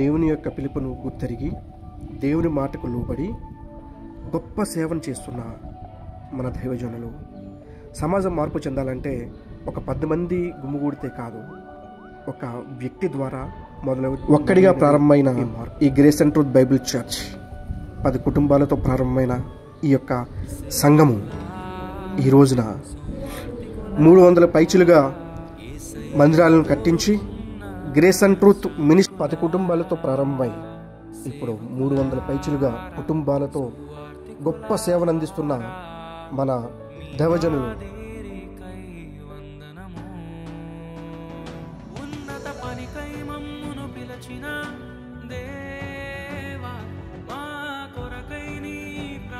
దేవుని యొక్క పిలుపును గుర్తెరిగి దేవుని మాటకు లోబడి గొప్ప సేవను చేస్తున్న మన దైవజనులు. సమాజం మార్పు చెందాలంటే ఒక 10 మంది గుమ్ముగూడితే కాదు, ఒక వ్యక్తి ద్వారా ఒక్కడిగా ప్రారంభమైన ఈ grace and Truth Bible church 10 కుటుంబాలతో ప్రారంభమైన ఈ యొక్క సంఘము ఈ రోజున 300 పైచులుగా మందిరాలను కట్టించి గ్రేస్ అండ్ ట్రూత్ మినిస్ట్రీ 10 కుటుంబాలతో ప్రారంభమై ఇప్పుడు 300 పైచులుగా కుటుంబాలతో గొప్ప సేవను అందిస్తున్న మన దైవజనులు.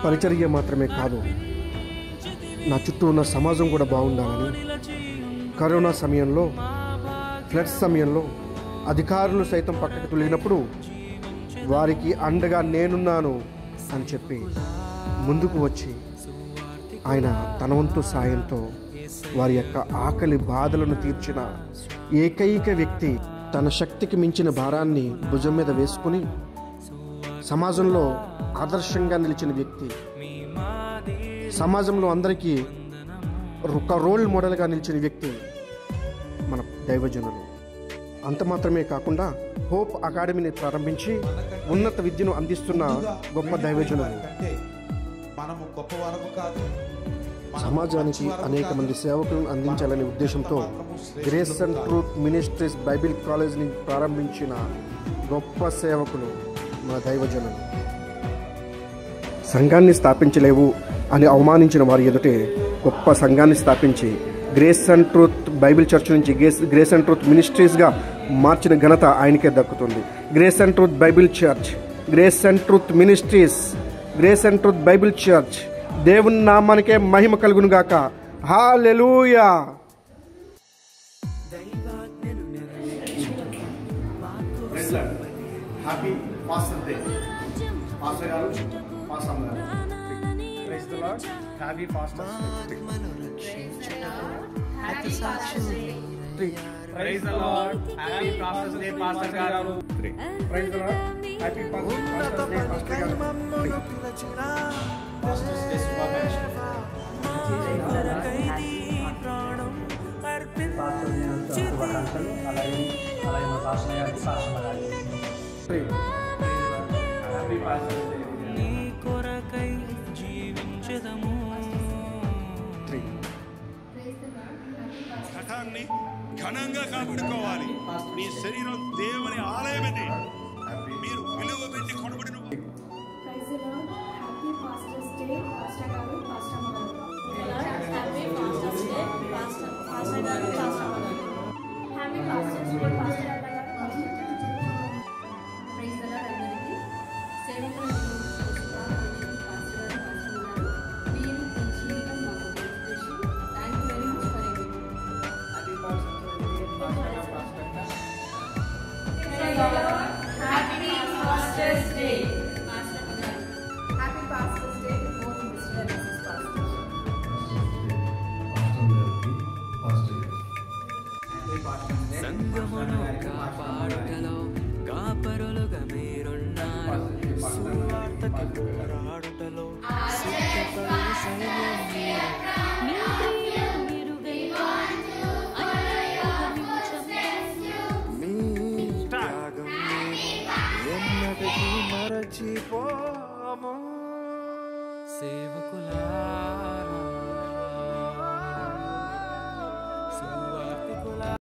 పరిచర్య మాత్రమే కాదు, నా చుట్టూ ఉన్న సమాజం కూడా బాగుండాలని, కరోనా సమయంలో, ఫ్లడ్ సమయంలో అధికారులు సైతం పక్కకు తొలగినప్పుడు వారికి అండగా నేనున్నాను అని చెప్పి ముందుకు వచ్చి ఆయన తన వంతు సాయంతో వారి యొక్క ఆకలి బాధలను తీర్చిన ఏకైక వ్యక్తి. తన శక్తికి మించిన భారాన్ని భుజం మీద వేసుకుని సమాజంలో ఆదర్శంగా నిలిచిన వ్యక్తి, సమాజంలో అందరికీ ఒక రోల్ మోడల్గా నిలిచిన వ్యక్తి మన దైవజనులు. అంత మాత్రమే కాకుండా హోప్ అకాడమీని ప్రారంభించి ఉన్నత విద్యను అందిస్తున్న గొప్ప దైవజనులు. సమాజానికి అనేక మంది సేవకులను అందించాలనే ఉద్దేశంతో Grace and Truth Ministries Bible కాలేజ్ని ప్రారంభించిన గొప్ప సేవకులు మన దైవజనులు. సంఘాన్ని స్థాపించలేవు అని అవమానించిన వారి ఎదుటే గొప్ప సంఘాన్ని స్థాపించి Grace and Truth Bible Church నుంచి గ్రేస్ అండ్ ట్రూత్ మినిస్ట్రీస్గా మార్చిన ఘనత ఆయనకే దక్కుతుంది. Grace and Truth Bible Church, Grace and Truth Ministries, Grace and Truth Bible Church, దేవుని నామానికే మహిమ కలుగును గాక. Hallelujah. Happy pastor day pastor గారు, పాస్టర్ అమ్మ గారు. Praise the Lord. Happy pastor day. Praise the Lord. Happy pastor day pastor గారు. Praise the Lord. Happy pastor day pastor గారు. పాస్టర్స్ డే శుభాకాంక్షలు. అలాగే మన పాస్టర్ గారికి, పాస్టర్ గారికి హ్యాపీ పాస్టర్ డే. నీ కొరకై జీవించెదము. ఘటాన్ని ఘనంగా కాపాడుకోవాలి. మీ శరీరం దేవుని ఆలయమని మీరు విలువ పెట్టి కొనబడిన. సంగమును కాపాడుటలో కాపరులుగా మీరున్నారు, సువార్తకు పోరాడుటలో సిద్ధపడు సైన్యం మీరు. మీ ప్రియ మీరుగైనా మీ త్యాగం ఎన్నటికీ మరచిపోము. సేవకులారా, సువార్తికులారా,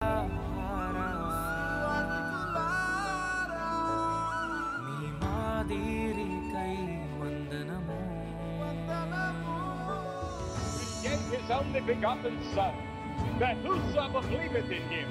His only begotten Son, that whosoever believeth in him